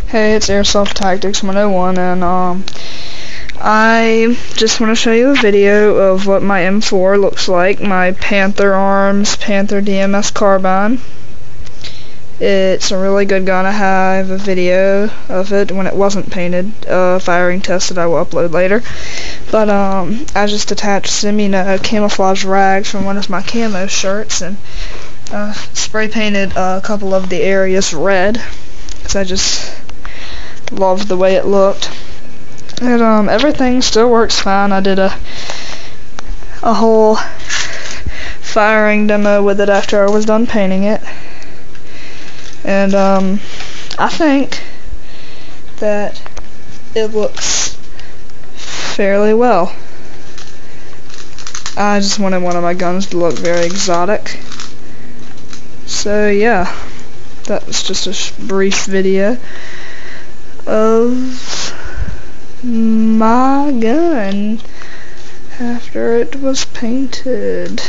Hey, it's Airsoft Tactics 101, and I just want to show you a video of what my M4 looks like, my Panther Arms Panther DMS Carbine. It's a really good gun. I have a video of it when it wasn't painted, firing test that I will upload later. But I just attached some camouflage rags from one of my camo shirts and spray painted a couple of the areas red, because I just loved the way it looked. And everything still works fine. I did a whole firing demo with it after I was done painting it, and I think that it looks fairly well. I just wanted one of my guns to look very exotic, so yeah, that was just a brief video of my gun after it was painted.